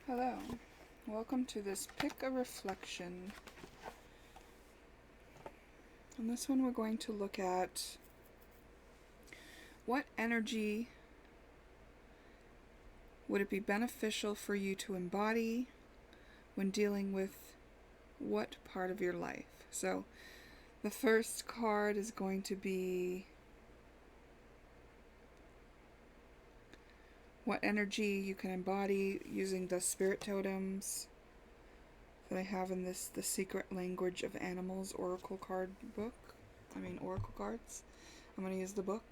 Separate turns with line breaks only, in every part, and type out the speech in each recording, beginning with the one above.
Hello, welcome to this pick a reflection. On this one we're going to look at what energy would it be beneficial for you to embody when dealing with what part of your life. So the first card is going to be what energy you can embody using the spirit totems that I have in this The Secret Language of Animals Oracle card book. Oracle cards. I'm going to use the book.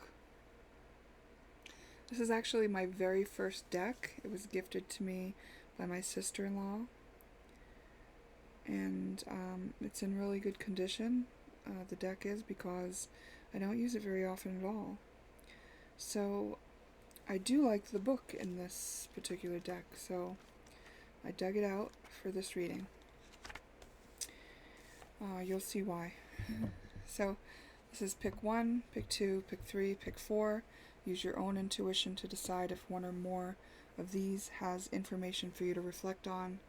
This is actually my very first deck. It was gifted to me by my sister-in-law. And it's in really good condition, the deck is, because I don't use it very often at all. So I do like the book in this particular deck, so I dug it out for this reading. You'll see why. So this is pick 1, pick 2, pick 3, pick 4. Use your own intuition to decide if one or more of these has information for you to reflect on.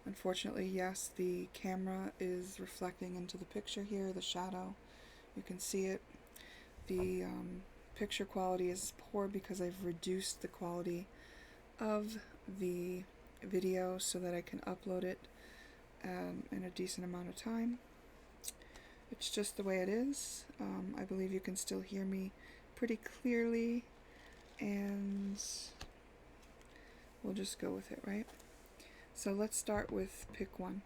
Unfortunately, yes, the camera is reflecting into the picture here, the shadow. You can see it. The picture quality is poor because I've reduced the quality of the video so that I can upload it in a decent amount of time. It's just the way it is. I believe you can still hear me pretty clearly, and we'll just go with it, right? So let's start with pick 1.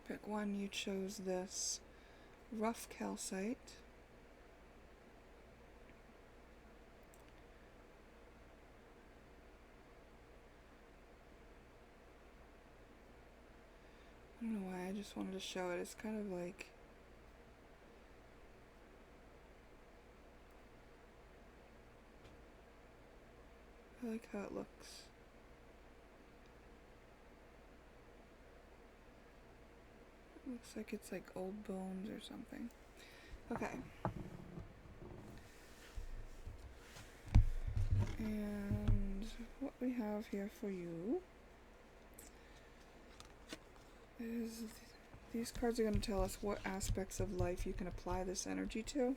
Pick 1, you chose this rough calcite. I don't know why, I just wanted to show it. It's kind of like I like how it looks. It looks like it's like old bones or something. Okay. And what we have here for you is these cards are going to tell us what aspects of life you can apply this energy to.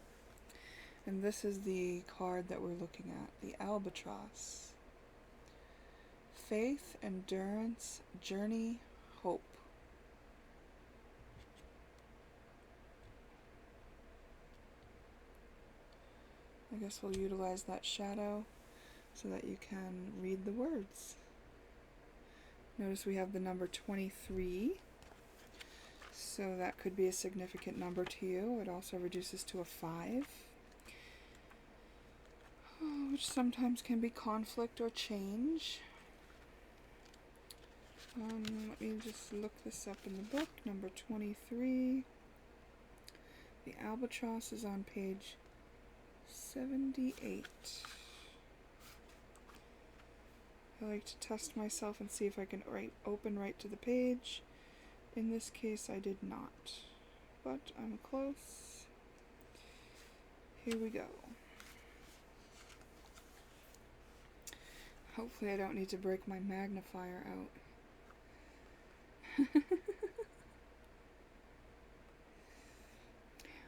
And this is the card that we're looking at, the albatross. Faith, endurance, journey, hope. I guess we'll utilize that shadow so that you can read the words. Notice we have the number 23. So that could be a significant number to you. It also reduces to a 5, which sometimes can be conflict or change. Let me just look this up in the book. Number 23. The albatross is on page 78. I like to test myself and see if I can open right to the page. In this case, I did not, but I'm close. Here we go. Hopefully I don't need to break my magnifier out.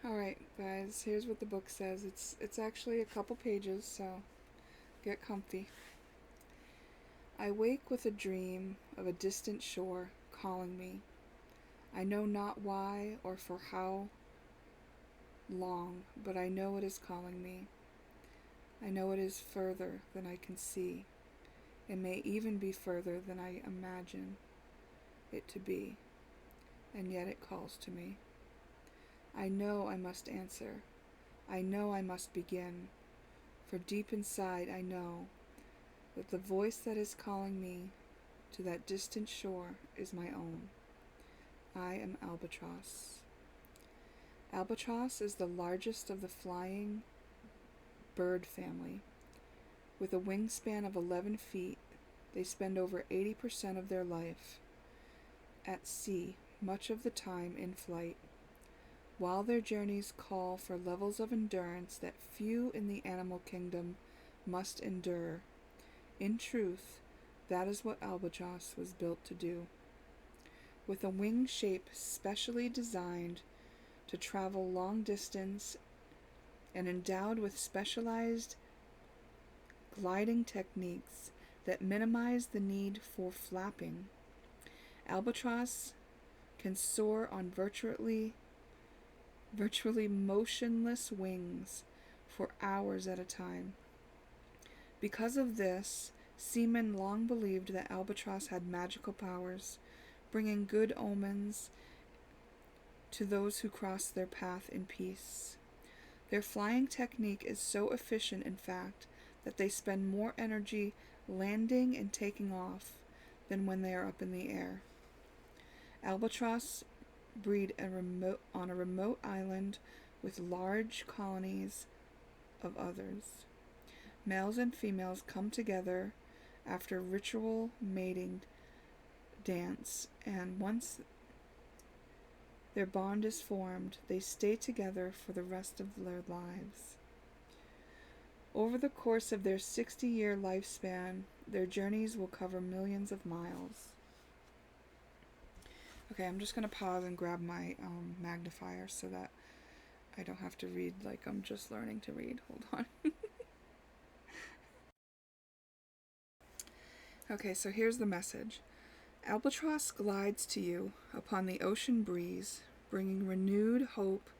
Alright guys, here's what the book says. It's actually a couple pages, so get comfy. I wake with a dream of a distant shore calling me. I know not why or for how long, but I know it is calling me. I know it is further than I can see. It may even be further than I imagine it to be, and yet it calls to me. I know I must answer. I know I must begin, for deep inside I know that the voice that is calling me to that distant shore is my own. I am albatross. Albatross is the largest of the flying bird family. With a wingspan of 11 feet, they spend over 80% of their life at sea, much of the time in flight. while their journeys call for levels of endurance that few in the animal kingdom must endure. In truth, that is what albatross was built to do. With a wing shape specially designed to travel long distance and endowed with specialized gliding techniques that minimize the need for flapping, albatross can soar on virtually motionless wings for hours at a time. Because of this, seamen long believed that albatross had magical powers, bringing good omens to those who crossed their path in peace. Their flying technique is so efficient, in fact, that they spend more energy landing and taking off than when they are up in the air. Albatross breed on a remote island with large colonies of others. Males and females come together after ritual mating dance, and once their bond is formed, they stay together for the rest of their lives. Over the course of their 60-year lifespan, their journeys will cover millions of miles. Okay, I'm just going to pause and grab my magnifier so that I don't have to read like I'm just learning to read. Hold on. Okay, so here's the message. Albatross glides to you upon the ocean breeze, bringing renewed hope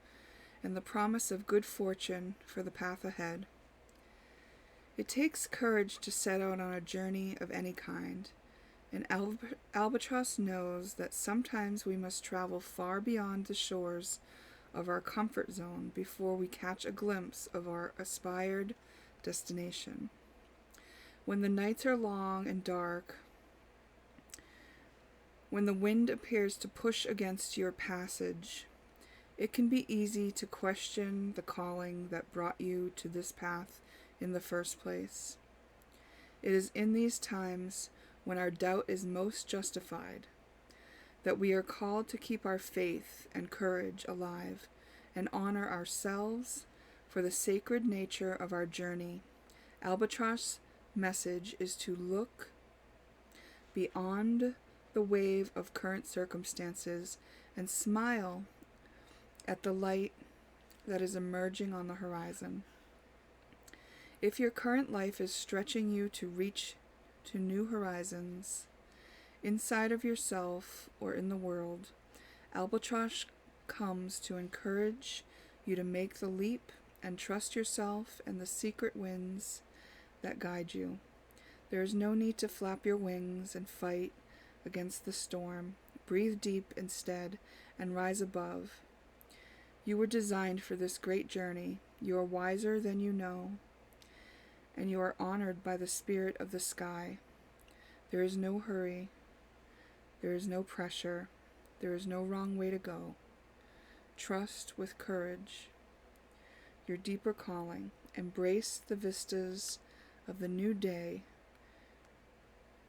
and the promise of good fortune for the path ahead. It takes courage to set out on a journey of any kind, and albatross knows that sometimes we must travel far beyond the shores of our comfort zone before we catch a glimpse of our aspired destination. When the nights are long and dark, when the wind appears to push against your passage, it can be easy to question the calling that brought you to this path in the first place. It is in these times, when our doubt is most justified, that we are called to keep our faith and courage alive and honor ourselves for the sacred nature of our journey. Albatross' message is to look beyond the wave of current circumstances and smile at the light that is emerging on the horizon. If your current life is stretching you to reach to new horizons, inside of yourself or in the world, albatross comes to encourage you to make the leap and trust yourself and the secret winds that guide you. There is no need to flap your wings and fight against the storm. Breathe deep instead and rise above. You were designed for this great journey. You are wiser than you know, and you are honored by the spirit of the sky. There is no hurry. There is no pressure. There is no wrong way to go. Trust with courage your deeper calling. Embrace the vistas of the new day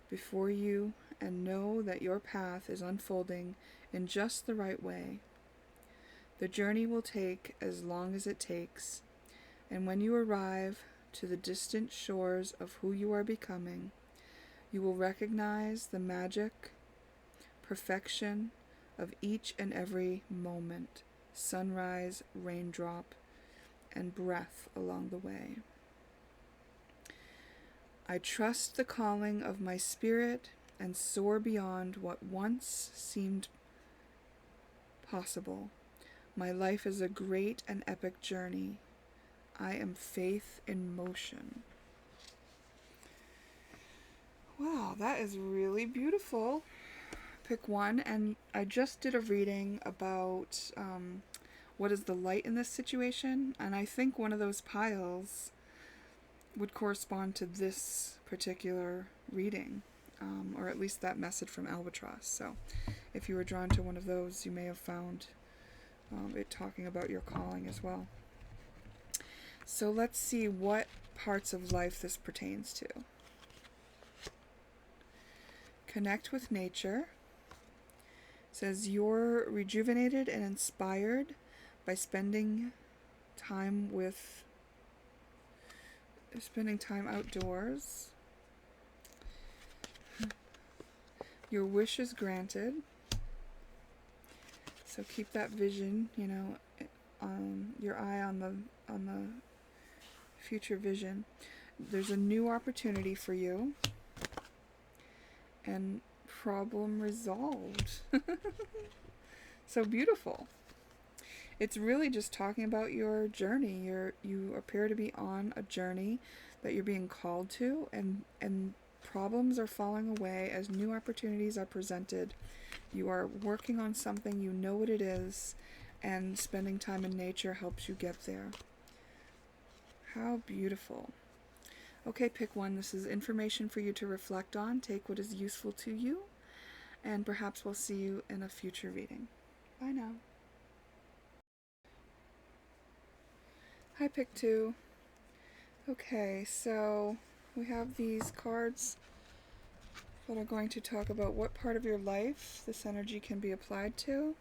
before you and know that your path is unfolding in just the right way. The journey will take as long as it takes, and when you arrive to the distant shores of who you are becoming, you will recognize the magic, perfection of each and every moment, sunrise, raindrop, and breath along the way. I trust the calling of my spirit and soar beyond what once seemed possible. My life is a great and epic journey. I am faith in motion. Wow, that is really beautiful. Pick one, and I just did a reading about what is the light in this situation, and I think one of those piles would correspond to this particular reading, or at least that message from Albatross. So if you were drawn to one of those, you may have found it talking about your calling as well. So let's see what parts of life this pertains to. Connect with nature. It says you're rejuvenated and inspired by spending time outdoors. Your wish is granted. So keep that vision, your eye on the future vision. There's a new opportunity for you, and problem resolved. So beautiful. It's really just talking about your journey. You appear to be on a journey that you're being called to, and problems are falling away as new opportunities are presented. You are working on something, you know what it is, and spending time in nature helps you get there. How beautiful. Okay, pick one. This is information for you to reflect on. Take what is useful to you, and perhaps we'll see you in a future reading. Bye now. Hi, pick two. Okay, so we have these cards that are going to talk about what part of your life this energy can be applied to.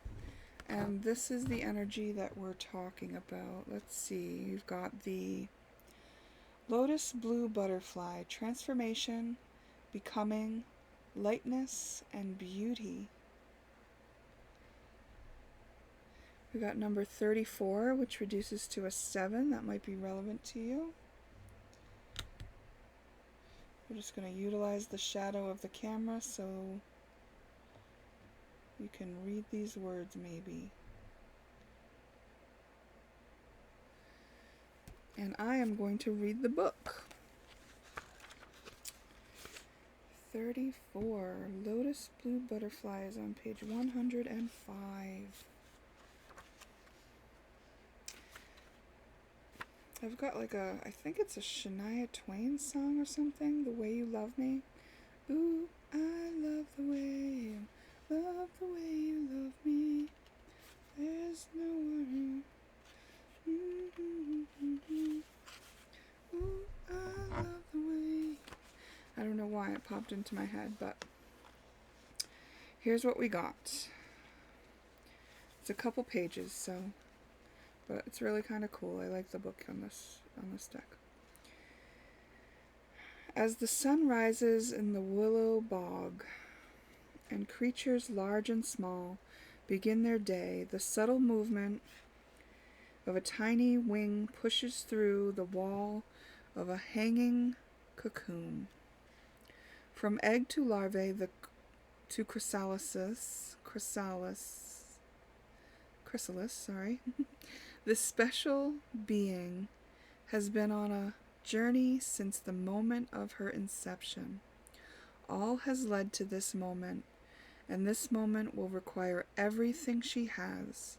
And this is the energy that we're talking about. Let's see, you've got the Lotus Blue Butterfly, transformation, becoming, lightness, and beauty. We got number 34, which reduces to a 7. That might be relevant to you. We're just going to utilize the shadow of the camera so you can read these words maybe. And I am going to read the book. 34, Lotus Blue Butterfly is on page 105. I've got I think it's a Shania Twain song or something, The Way You Love Me. Ooh, I love the way you love me. There's no one who. Ooh, I love the way. I don't know why it popped into my head, but here's what we got. It's a couple pages, but it's really kind of cool. I like the book on this deck. As the sun rises in the willow bog, and creatures large and small begin their day, the subtle movement of a tiny wing pushes through the wall of a hanging cocoon. From egg to larvae to chrysalis, this special being has been on a journey since the moment of her inception. All has led to this moment, and this moment will require everything she has.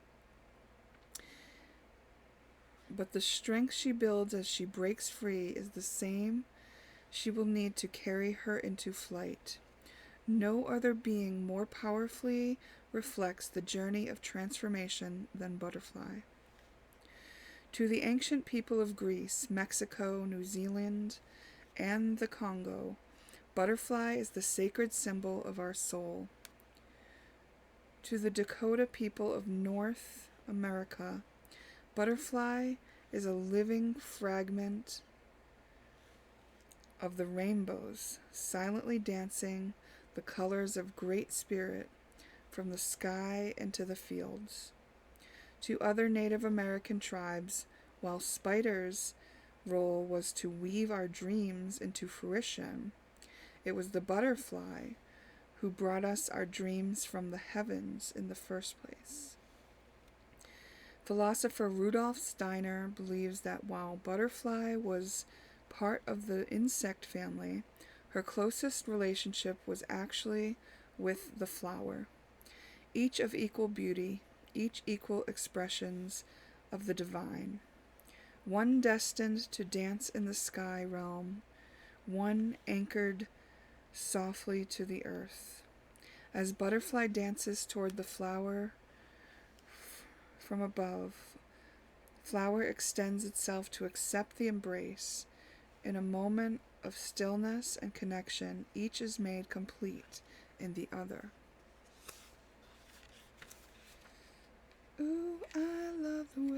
But the strength she builds as she breaks free is the same she will need to carry her into flight. No other being more powerfully reflects the journey of transformation than Butterfly. To the ancient people of Greece, Mexico, New Zealand, and the Congo, Butterfly is the sacred symbol of our soul. To the Dakota people of North America, Butterfly is a living fragment of the rainbows, silently dancing the colors of Great Spirit from the sky into the fields. To other Native American tribes, while spiders' role was to weave our dreams into fruition, it was the butterfly who brought us our dreams from the heavens in the first place. Philosopher Rudolf Steiner believes that while Butterfly was part of the insect family, her closest relationship was actually with the flower, each of equal beauty, each equal expressions of the divine, one destined to dance in the sky realm, one anchored softly to the earth. As Butterfly dances toward the flower from above, flower extends itself to accept the embrace. In a moment of stillness and connection, each is made complete in the other. Ooh, I love the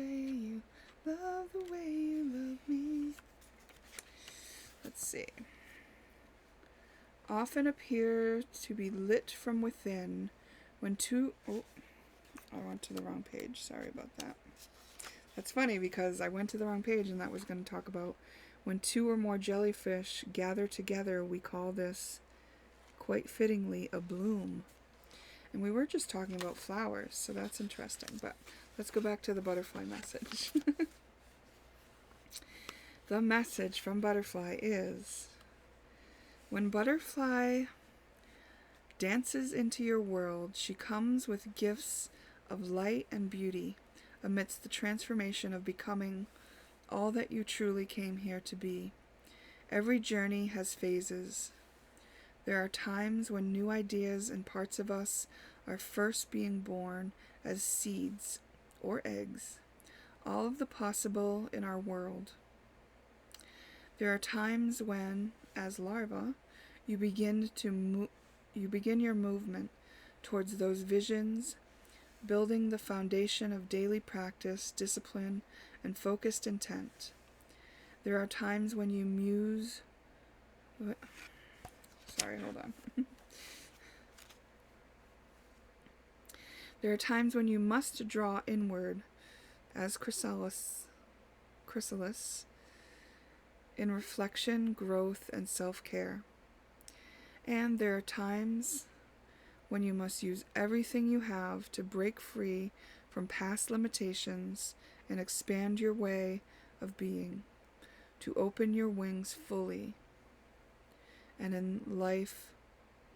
see. Often appear to be lit from within when two... Oh, I went to the wrong page. Sorry about that. That's funny because I went to the wrong page and that was going to talk about when two or more jellyfish gather together, we call this, quite fittingly, a bloom. And we were just talking about flowers, so that's interesting. But let's go back to the butterfly message. The message from butterfly is, when butterfly dances into your world, she comes with gifts of light and beauty amidst the transformation of becoming all that you truly came here to be. Every journey has phases. There are times when new ideas and parts of us are first being born as seeds or eggs, all of the possible in our world. There are times when, as larvae, you begin your movement towards those visions, building the foundation of daily practice, discipline, and focused intent. There are times when you muse... Sorry, hold on. There are times when you must draw inward, as chrysalis, in reflection, growth, and self-care. And there are times when you must use everything you have to break free from past limitations and expand your way of being, to open your wings fully, and in life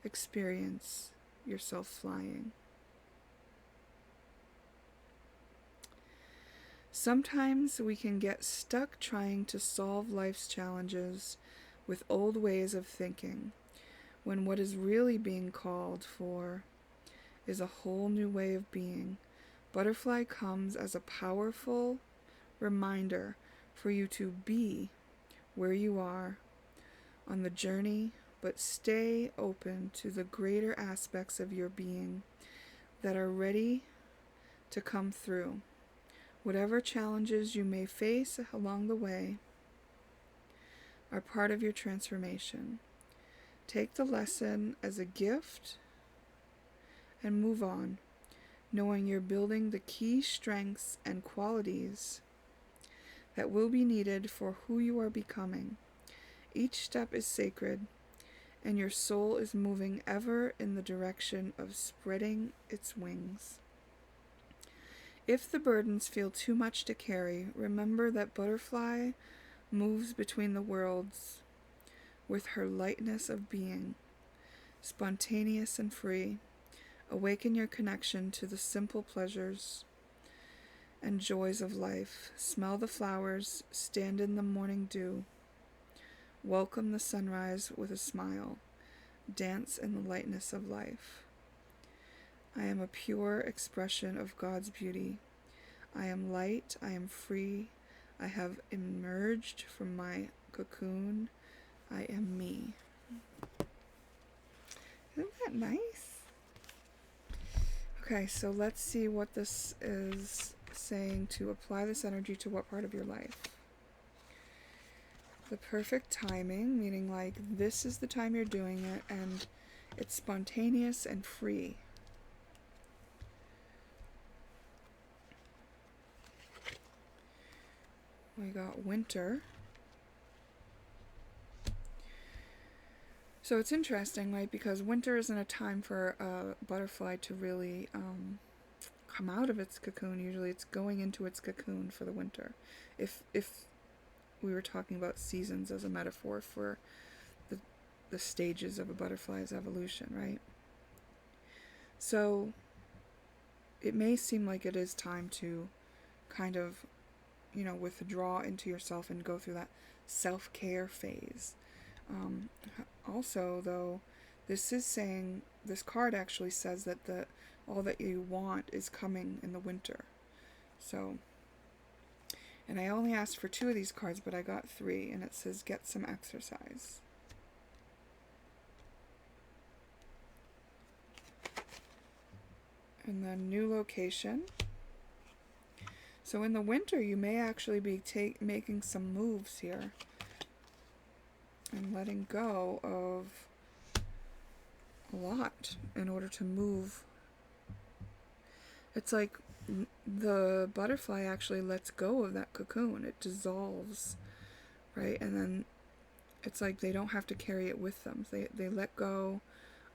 experience yourself flying. Sometimes we can get stuck trying to solve life's challenges with old ways of thinking, when what is really being called for is a whole new way of being. Butterfly comes as a powerful reminder for you to be where you are on the journey, but stay open to the greater aspects of your being that are ready to come through. Whatever challenges you may face along the way are part of your transformation. Take the lesson as a gift and move on, knowing you're building the key strengths and qualities that will be needed for who you are becoming. Each step is sacred, and your soul is moving ever in the direction of spreading its wings. If the burdens feel too much to carry, remember that butterfly moves between the worlds with her lightness of being, spontaneous and free. Awaken your connection to the simple pleasures and joys of life. Smell the flowers, stand in the morning dew. Welcome the sunrise with a smile. Dance in the lightness of life. I am a pure expression of God's beauty. I am light, I am free, I have emerged from my cocoon. I am me. Isn't that nice? Okay, so let's see what this is saying to apply this energy to what part of your life. The perfect timing, meaning like this is the time you're doing it and it's spontaneous and free. We got winter. So it's interesting, right? Because winter isn't a time for a butterfly to really come out of its cocoon. Usually it's going into its cocoon for the winter. If we were talking about seasons as a metaphor for the stages of a butterfly's evolution, right? So it may seem like it is time to kind of, withdraw into yourself and go through that self-care phase. Also, though, this card actually says that all that you want is coming in the winter. So, and I only asked for 2 of these cards, but I got 3, and it says get some exercise. And then new location. So in the winter, you may actually be making some moves here. and letting go of a lot in order to move. It's like the butterfly actually lets go of that cocoon. It dissolves, right? And then it's like they don't have to carry it with them. They let go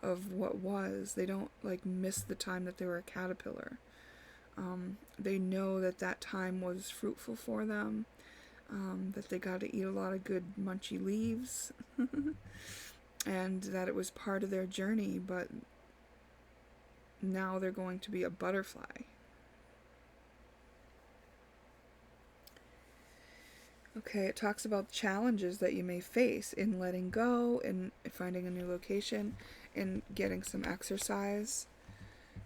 of what was. They don't like miss the time that they were a caterpillar. They know that that time was fruitful for them, that they got to eat a lot of good munchy leaves, and that it was part of their journey, but now they're going to be a butterfly. Okay, it talks about challenges that you may face in letting go, in finding a new location, in getting some exercise.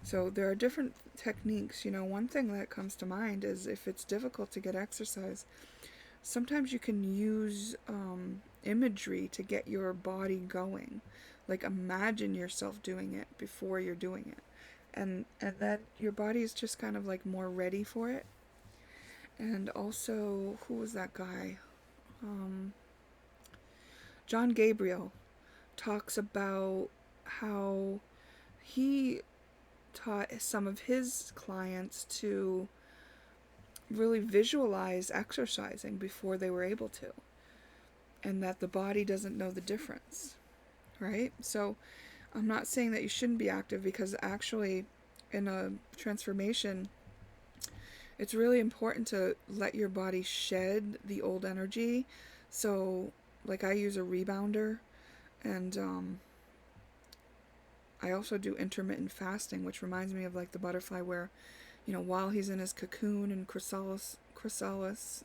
So there are different techniques. You know, one thing that comes to mind is if it's difficult to get exercise, sometimes you can use imagery to get your body going. Like imagine yourself doing it before you're doing it. And then your body is just kind of like more ready for it. And also, who was that guy? John Gabriel talks about how he taught some of his clients to really visualize exercising before they were able to, and that the body doesn't know the difference, right? So I'm not saying that you shouldn't be active, because actually in a transformation it's really important to let your body shed the old energy. So like I use a rebounder, and I also do intermittent fasting, which reminds me of like the butterfly, where, you know, while he's in his cocoon and chrysalis,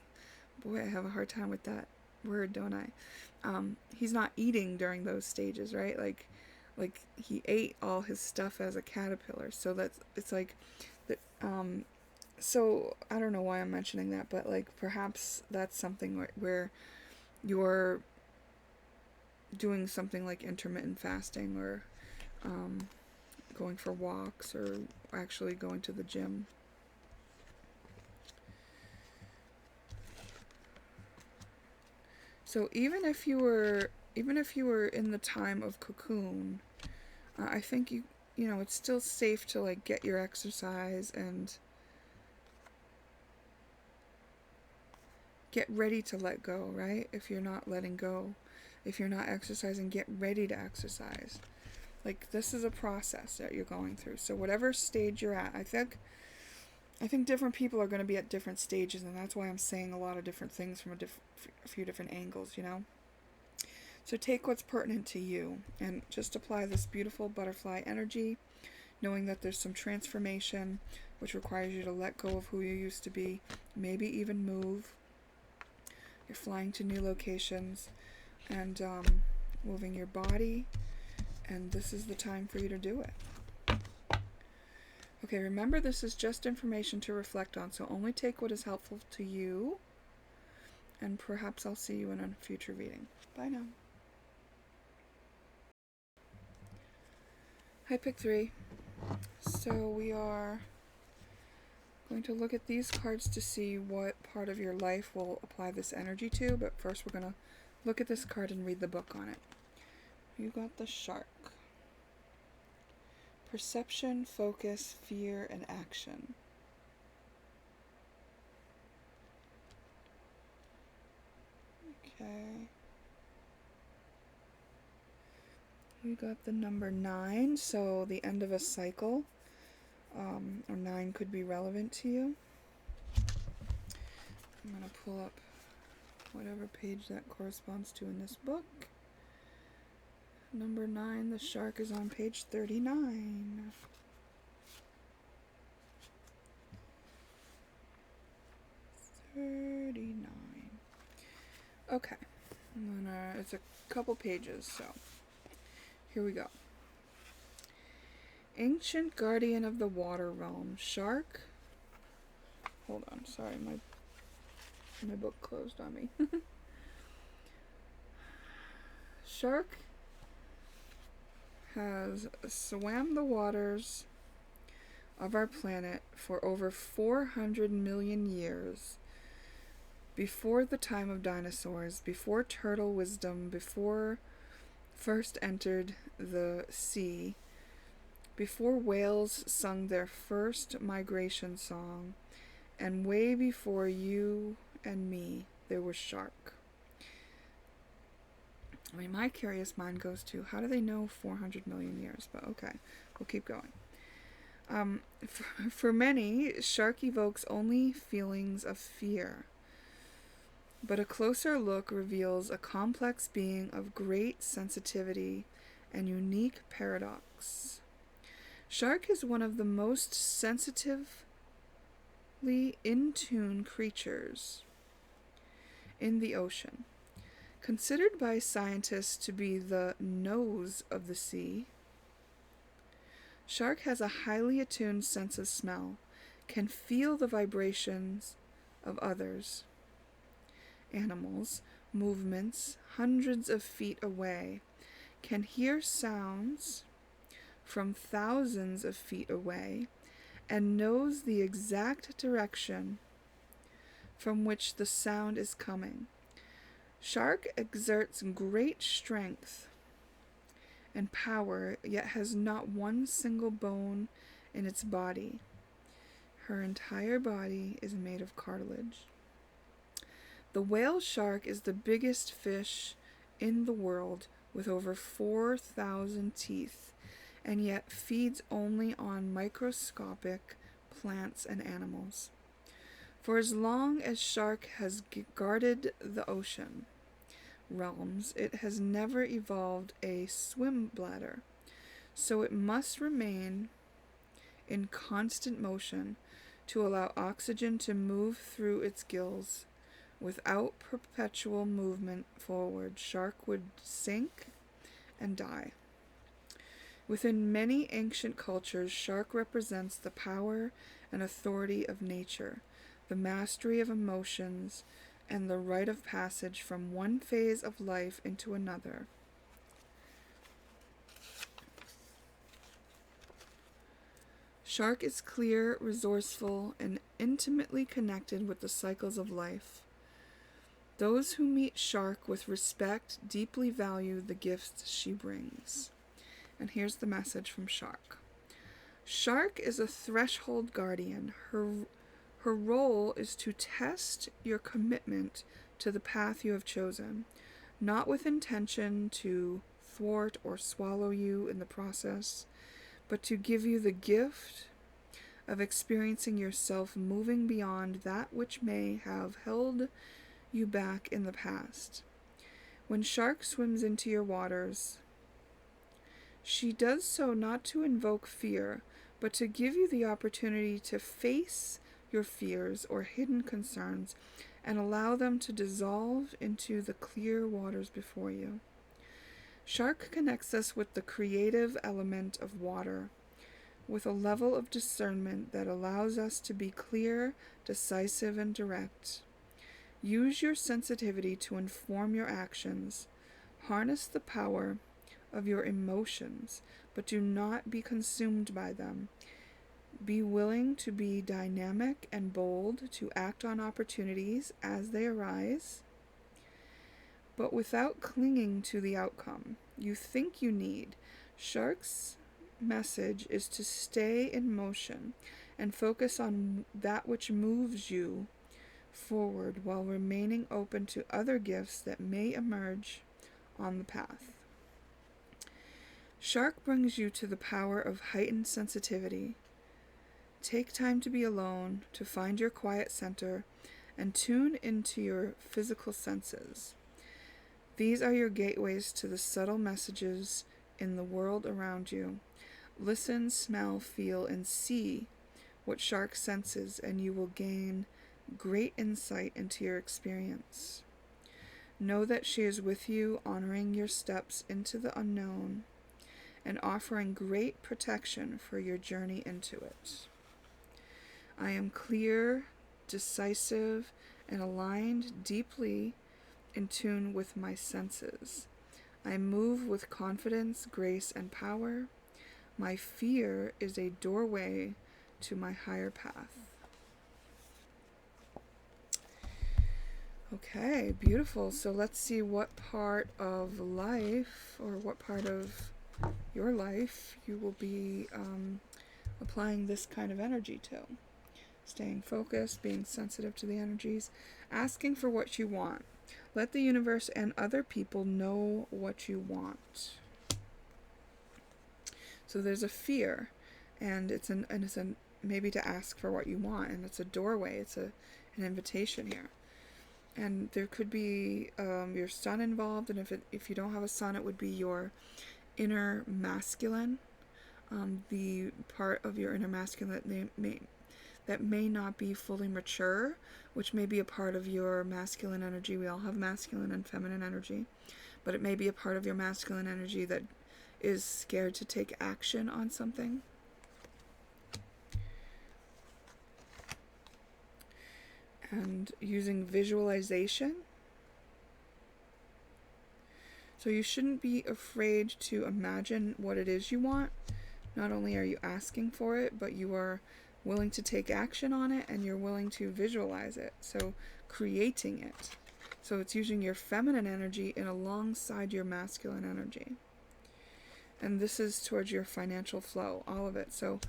boy, I have a hard time with that word, don't I? He's not eating during those stages, right? Like he ate all his stuff as a caterpillar. So it's like that. So I don't know why I'm mentioning that, but like perhaps that's something where you're doing something like intermittent fasting, or going for walks, or actually going to the gym. So even if you were in the time of cocoon, I think you know it's still safe to like get your exercise and get ready to let go, right? If you're not letting go, if you're not exercising, get ready to exercise. Like this is a process that you're going through. So whatever stage you're at, I think different people are going to be at different stages, and that's why I'm saying a lot of different things from a few different angles, you know? So take what's pertinent to you and just apply this beautiful butterfly energy, knowing that there's some transformation, which requires you to let go of who you used to be, maybe even move. You're flying to new locations and moving your body, and this is the time for you to do it. Okay, remember this is just information to reflect on, so only take what is helpful to you, and perhaps I'll see you in a future reading. Bye now. Hi, Pick 3. So we are going to look at these cards to see what part of your life will apply this energy to, but first we're going to look at this card and read the book on it. You got the shark. Perception, focus, fear, and action. Okay. We got the number 9, so the end of a cycle. Or 9 could be relevant to you. I'm going to pull up whatever page that corresponds to in this book. Number 9, the shark, is on page 39. Okay. It's a couple pages, so here we go. Ancient guardian of the water realm, shark. Hold on, sorry, my book closed on me. Shark has swam the waters of our planet for over 400 million years before the time of dinosaurs, before turtle wisdom, before first entered the sea, before whales sung their first migration song, and way before you and me, there was shark. I mean, my curious mind goes to, how do they know 400 million years? But okay, we'll keep going. For many, shark evokes only feelings of fear. But a closer look reveals a complex being of great sensitivity and unique paradox. Shark is one of the most sensitively in tune creatures in the ocean. Considered by scientists to be the nose of the sea, shark has a highly attuned sense of smell, can feel the vibrations of others, animals, movements hundreds of feet away, can hear sounds from thousands of feet away, and knows the exact direction from which the sound is coming. Shark exerts great strength and power, yet has not one single bone in its body. Her entire body is made of cartilage. The whale shark is the biggest fish in the world, with over 4,000 teeth, and yet feeds only on microscopic plants and animals. For as long as shark has guarded the ocean realms, it has never evolved a swim bladder, so it must remain in constant motion to allow oxygen to move through its gills. Without perpetual movement forward, shark would sink and die. Within many ancient cultures, shark represents the power and authority of nature, the mastery of emotions, and the rite of passage from one phase of life into another. Shark is clear, resourceful, and intimately connected with the cycles of life. Those who meet shark with respect deeply value the gifts she brings. And here's the message from shark. Shark is a threshold guardian. Her role is to test your commitment to the path you have chosen, not with intention to thwart or swallow you in the process, but to give you the gift of experiencing yourself moving beyond that which may have held you back in the past. When shark swims into your waters, she does so not to invoke fear, but to give you the opportunity to face your fears or hidden concerns and allow them to dissolve into the clear waters before you. Shark connects us with the creative element of water, with a level of discernment that allows us to be clear, decisive, and direct. Use your sensitivity to inform your actions. Harness the power of your emotions, but do not be consumed by them. Be willing to be dynamic and bold, to act on opportunities as they arise, but without clinging to the outcome you think you need. Shark's message is to stay in motion and focus on that which moves you forward while remaining open to other gifts that may emerge on the path. Shark brings you to the power of heightened sensitivity. Take time to be alone, to find your quiet center, and tune into your physical senses. These are your gateways to the subtle messages in the world around you. Listen, smell, feel, and see what shark senses, and you will gain great insight into your experience. Know that she is with you, honoring your steps into the unknown and offering great protection for your journey into it. I am clear, decisive, and aligned deeply in tune with my senses. I move with confidence, grace, and power. My fear is a doorway to my higher path. Okay, beautiful. So let's see what part of life, or what part of your life, you will be applying this kind of energy to. Staying focused, being sensitive to the energies, asking for what you want. Let the universe and other people know what you want. So there's a fear, and it's maybe to ask for what you want, and it's a doorway. It's an invitation here. And there could be your son involved, and if you don't have a son, it would be your inner masculine, the part of your inner masculine that may not be fully mature, which may be a part of your masculine energy. We all have masculine and feminine energy, but it may be a part of your masculine energy that is scared to take action on something. And using visualization. So you shouldn't be afraid to imagine what it is you want. Not only are you asking for it, but you are willing to take action on it, and you're willing to visualize it. So creating it. So it's using your feminine energy in alongside your masculine energy. And this is towards your financial flow, all of it. So,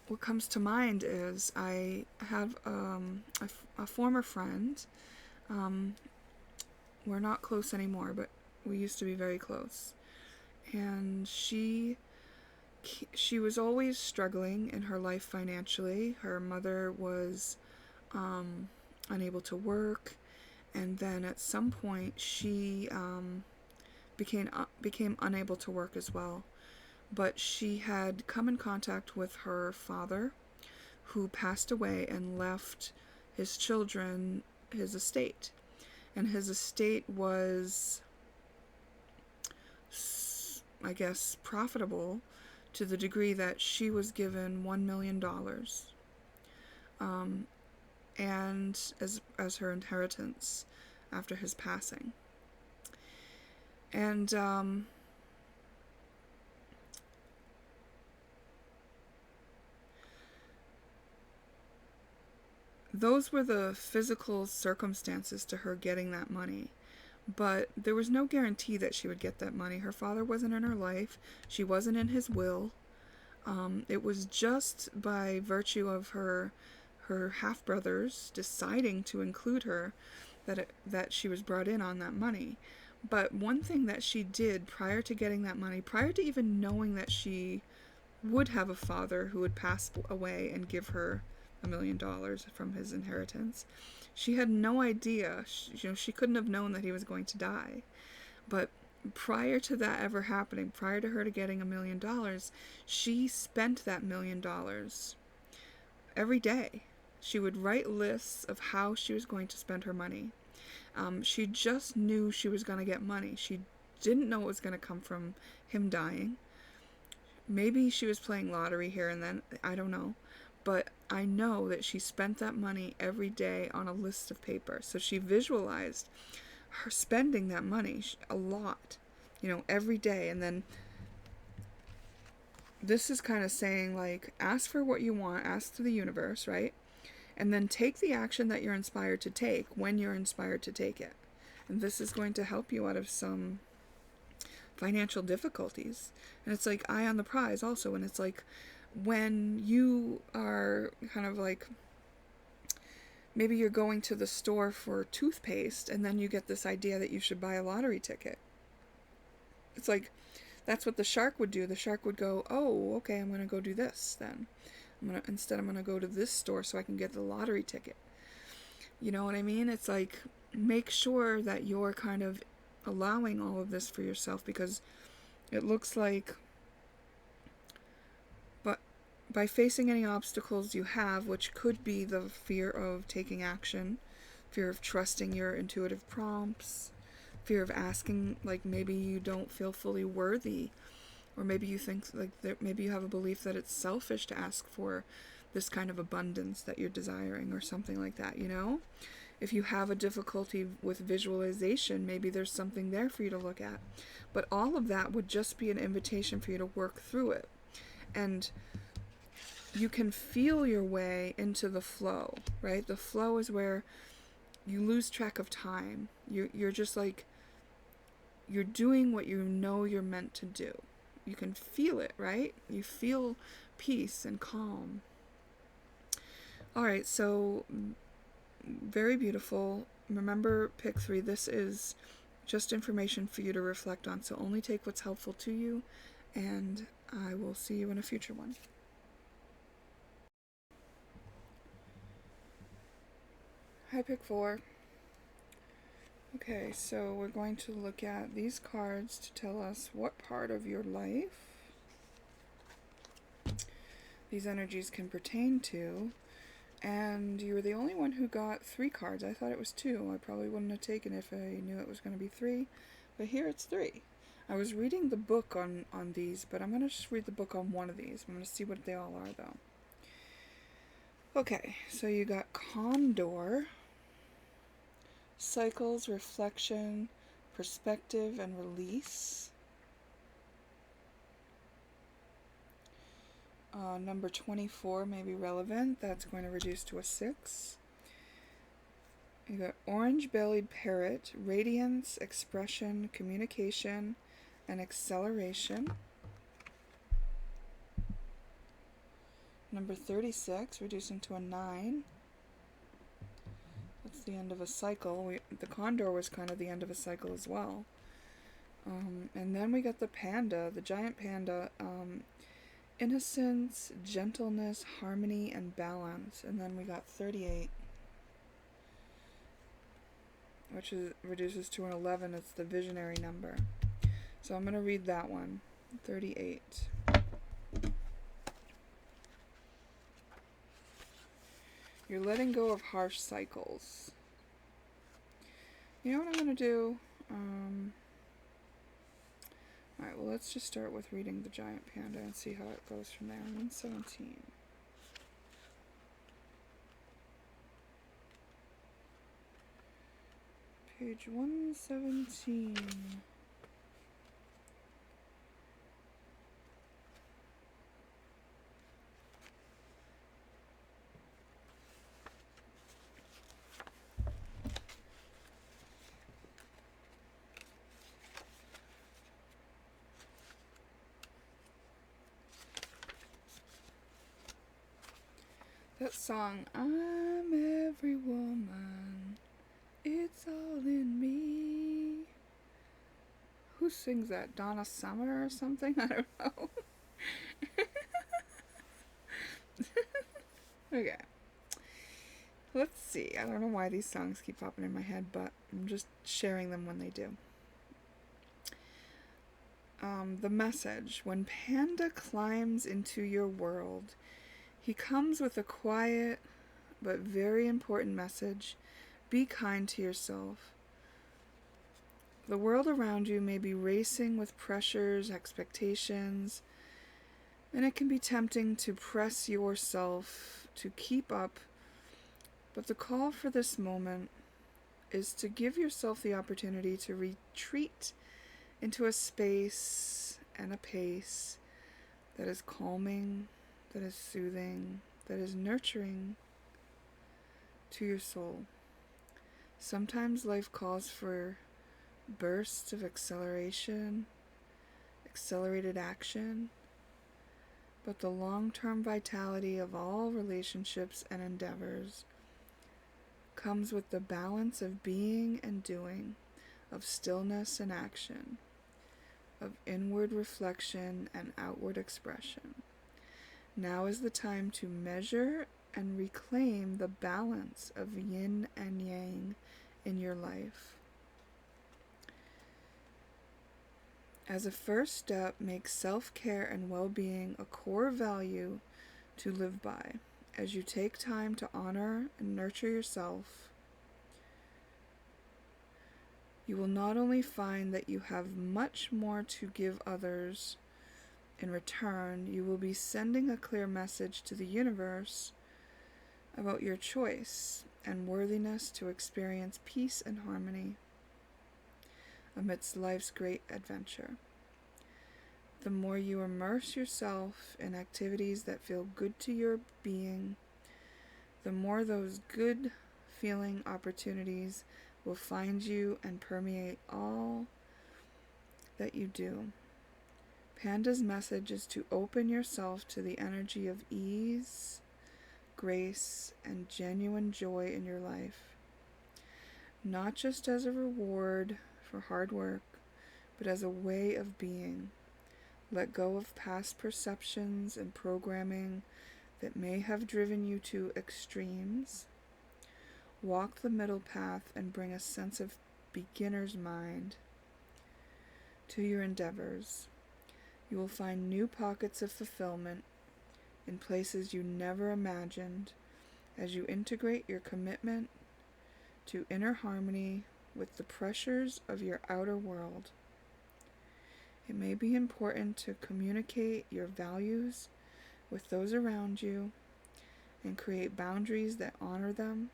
what comes to mind is I have a former friend. We're not close anymore, but we used to be very close. And she was always struggling in her life financially. Her mother was unable to work, and then at some point she became unable to work as well. But she had come in contact with her father, who passed away and left his children his estate. And his estate was, I guess, profitable to the degree that she was given $1 million and as her inheritance after his passing. And those were the physical circumstances to her getting that money. But there was no guarantee that she would get that money. Her father wasn't in her life. She wasn't in his will. It was just by virtue of her half-brothers deciding to include her that she was brought in on that money. But one thing that she did prior to getting that money, prior to even knowing that she would have a father who would pass away and give her $1 million from his inheritance, she had no idea. She couldn't have known that he was going to die. But prior to that ever happening, prior to her to getting $1 million, she spent that $1 million every day. She would write lists of how she was going to spend her money. She just knew she was going to get money. She didn't know it was going to come from him dying. Maybe she was playing lottery here and then, I don't know. But I know that she spent that money every day on a list of paper. So she visualized her spending that money a lot, every day. And then this is kind of saying, like, ask for what you want, ask to the universe, right? And then take the action that you're inspired to take when you're inspired to take it. And this is going to help you out of some financial difficulties. And it's like eye on the prize also. And it's like, when you are kind of like, maybe you're going to the store for toothpaste, and then you get this idea that you should buy a lottery ticket. It's like, that's what the shark would do. The shark would go, oh, okay, I'm going to go do this then. I'm going to go to this store so I can get the lottery ticket. You know what I mean? It's like, make sure that you're kind of allowing all of this for yourself, because it looks like by facing any obstacles you have, which could be the fear of taking action, fear of trusting your intuitive prompts, fear of asking, like maybe you don't feel fully worthy, or maybe you think like maybe you have a belief that it's selfish to ask for this kind of abundance that you're desiring, or something like that, If you have a difficulty with visualization, maybe there's something there for you to look at. But all of that would just be an invitation for you to work through it. And you can feel your way into the flow, right? The flow is where you lose track of time. You're just like, you're doing what you know you're meant to do. You can feel it, right? You feel peace and calm. All right, so very beautiful. Remember, pick 3. This is just information for you to reflect on, so only take what's helpful to you, and I will see you in a future one. Hi, pick 4. Okay, so we're going to look at these cards to tell us what part of your life these energies can pertain to. And you were the only one who got 3 cards. I thought it was 2. I probably wouldn't have taken it if I knew it was going to be 3. But here it's 3. I was reading the book on these, but I'm going to just read the book on one of these. I'm going to see what they all are, though. Okay, so you got Condor. Cycles, reflection, perspective, and release. Number 24 may be relevant. That's going to reduce to a 6. You got Orange-bellied parrot, radiance, expression, communication, and acceleration. Number 36, reducing to a 9. That's the end of a cycle. The condor was kind of the end of a cycle as well. And then we got the panda, the giant panda. Innocence, gentleness, harmony, and balance. And then we got 38, which reduces to an 11. It's the visionary number. So I'm going to read that one. 38. You're letting go of harsh cycles. You know what I'm going to do? Alright, well, let's just start with reading the giant panda and see how it goes from there. 117. Page 117. That song, I'm every woman, it's all in me. Who sings that? Donna Summer or something? I don't know. Okay. Let's see. I don't know why these songs keep popping in my head, but I'm just sharing them when they do. The message. When Panda climbs into your world, he comes with a quiet but very important message. Be kind to yourself. The world around you may be racing with pressures, expectations, and it can be tempting to press yourself to keep up. But the call for this moment is to give yourself the opportunity to retreat into a space and a pace that is calming, that is soothing, that is nurturing to your soul. Sometimes life calls for bursts of acceleration, accelerated action, but the long-term vitality of all relationships and endeavors comes with the balance of being and doing, of stillness and action, of inward reflection and outward expression. Now is the time to measure and reclaim the balance of yin and yang in your life. As a first step, make self-care and well-being a core value to live by. As you take time to honor and nurture yourself, you will not only find that you have much more to give others in return, you will be sending a clear message to the universe about your choice and worthiness to experience peace and harmony amidst life's great adventure. The more you immerse yourself in activities that feel good to your being, the more those good feeling opportunities will find you and permeate all that you do. Panda's message is to open yourself to the energy of ease, grace, and genuine joy in your life, not just as a reward for hard work, but as a way of being. Let go of past perceptions and programming that may have driven you to extremes. Walk the middle path and bring a sense of beginner's mind to your endeavors. You will find new pockets of fulfillment in places you never imagined as you integrate your commitment to inner harmony with the pressures of your outer world. It may be important to communicate your values with those around you and create boundaries that honor them.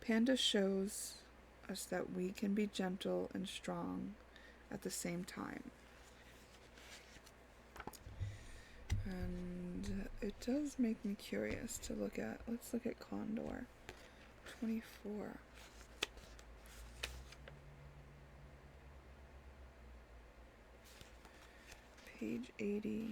Panda shows us that we can be gentle and strong at the same time. And it does make me curious to look at. Let's look at Condor 24. Page 80.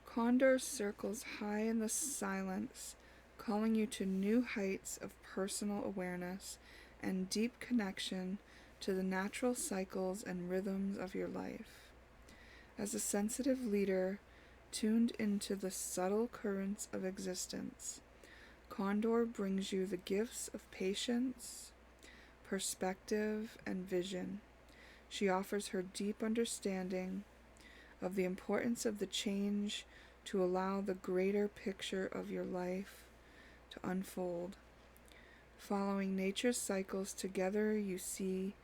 Condor circles high in the silence, calling you to new heights of personal awareness and deep connection to the natural cycles and rhythms of your life. As a sensitive leader tuned into the subtle currents of existence, Condor brings you the gifts of patience, perspective, and vision. She offers her deep understanding of the importance of the change to allow the greater picture of your life to unfold. Following nature's cycles together, you see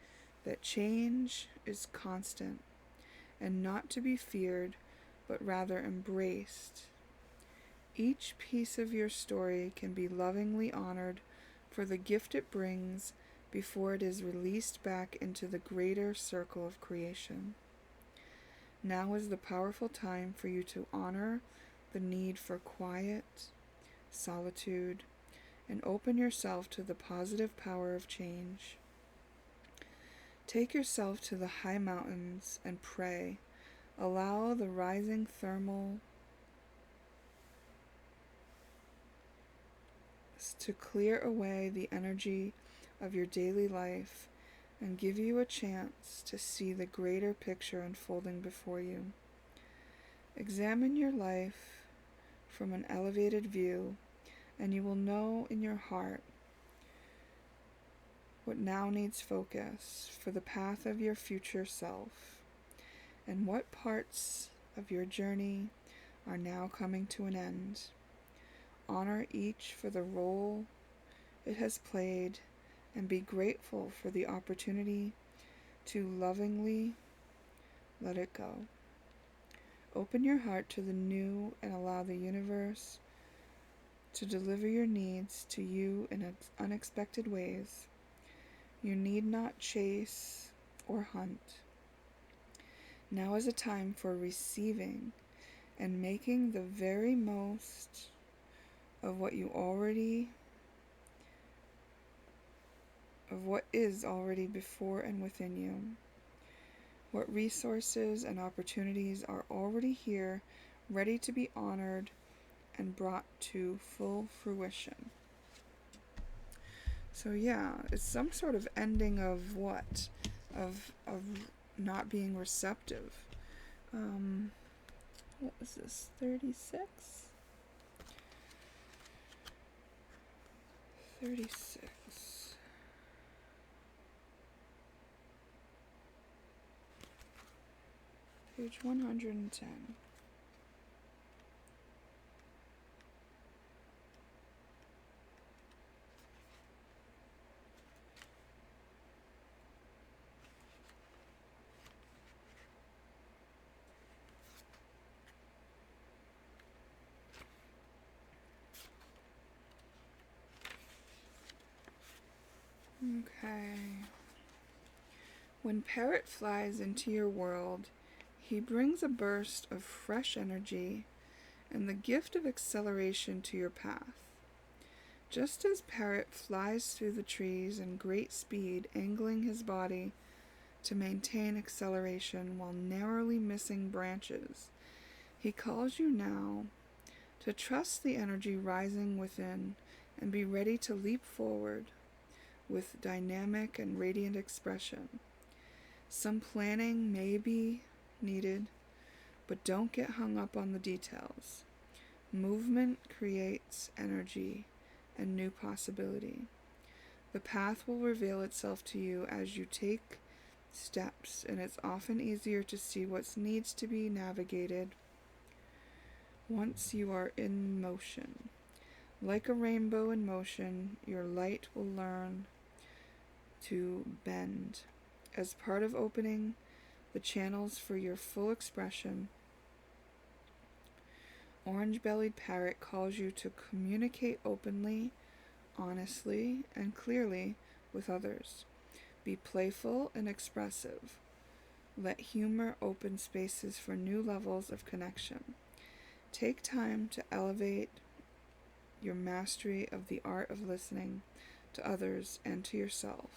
that change is constant and not to be feared, but rather embraced. Each piece of your story can be lovingly honored for the gift it brings before it is released back into the greater circle of creation. Now is the powerful time for you to honor the need for quiet, solitude, and open yourself to the positive power of change. Take yourself to the high mountains and pray. Allow the rising thermal to clear away the energy of your daily life and give you a chance to see the greater picture unfolding before you. Examine your life from an elevated view, and you will know in your heart what now needs focus for the path of your future self, and what parts of your journey are now coming to an end. Honor each for the role it has played, and be grateful for the opportunity to lovingly let it go. Open your heart to the new and allow the universe to deliver your needs to you in unexpected ways. You need not chase or hunt. Now is a time for receiving and making the very most of what is already before and within you. What resources and opportunities are already here, ready to be honored and brought to full fruition. So yeah, it's some sort of ending of what? Of not being receptive. What was this? 36? 36. Page 110. Okay. When Parrot flies into your world, he brings a burst of fresh energy and the gift of acceleration to your path. Just as Parrot flies through the trees in great speed, angling his body to maintain acceleration while narrowly missing branches, he calls you now to trust the energy rising within and be ready to leap forward with dynamic and radiant expression. Some planning may be needed, but don't get hung up on the details. Movement creates energy and new possibility. The path will reveal itself to you as you take steps, and it's often easier to see what needs to be navigated once you are in motion. Like a rainbow in motion, your light will learn to bend. As part of opening the channels for your full expression, Orange-bellied Parrot calls you to communicate openly, honestly, and clearly with others. Be playful and expressive. Let humor open spaces for new levels of connection. Take time to elevate your mastery of the art of listening to others and to yourself.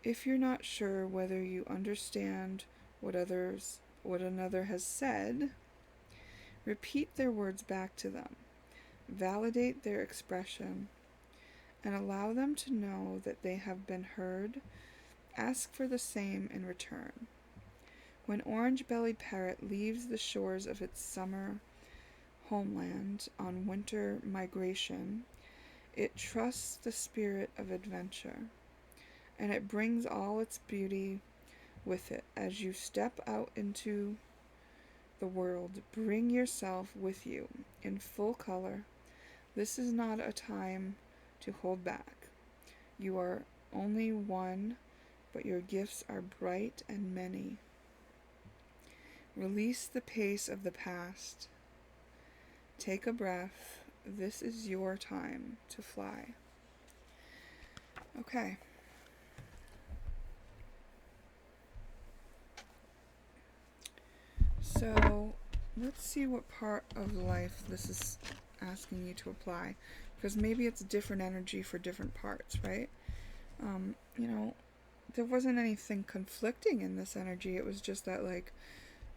If you're not sure whether you understand what another has said, repeat their words back to them. Validate their expression and allow them to know that they have been heard. Ask for the same in return. When Orange-bellied Parrot leaves the shores of its summer homeland on winter migration, it trusts the spirit of adventure, and it brings all its beauty with it. As you step out into the world, bring yourself with you in full color. This is not a time to hold back. You are only one, but your gifts are bright and many. Release the pace of the past. Take a breath. This is your time to fly. Okay. So, let's see what part of life this is asking you to apply. Because maybe it's different energy for different parts, right? There wasn't anything conflicting in this energy. It was just that, like,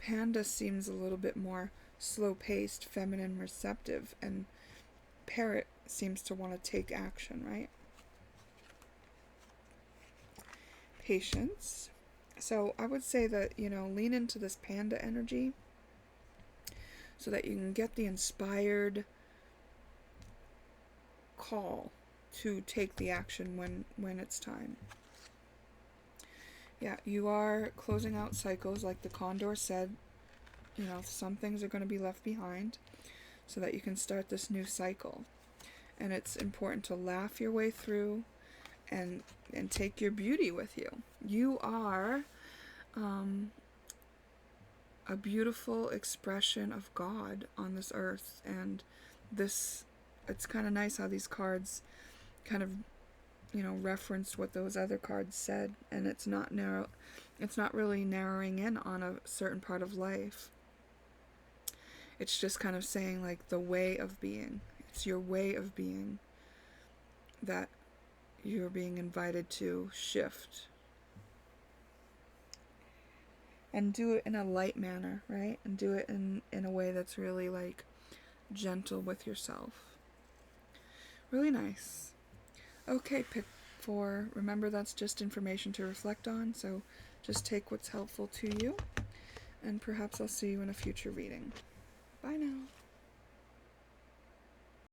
Panda seems a little bit more slow-paced, feminine, receptive, and Parrot seems to want to take action, right? Patience. So I would say that, lean into this Panda energy so that you can get the inspired call to take the action when it's time. Yeah, you are closing out cycles, like the Condor said. Some things are going to be left behind so that you can start this new cycle. And it's important to laugh your way through and take your beauty with you. You are a beautiful expression of God on this earth, and it's kind of nice how these cards kind of referenced what those other cards said, and it's not really narrowing in on a certain part of life. It's just kind of saying, like, the way of being. It's your way of being that you're being invited to shift. And do it in a light manner, right? And do it in a way that's really, like, gentle with yourself. Really nice. Okay, pick 4. Remember, that's just information to reflect on, so just take what's helpful to you, and perhaps I'll see you in a future reading. Bye now.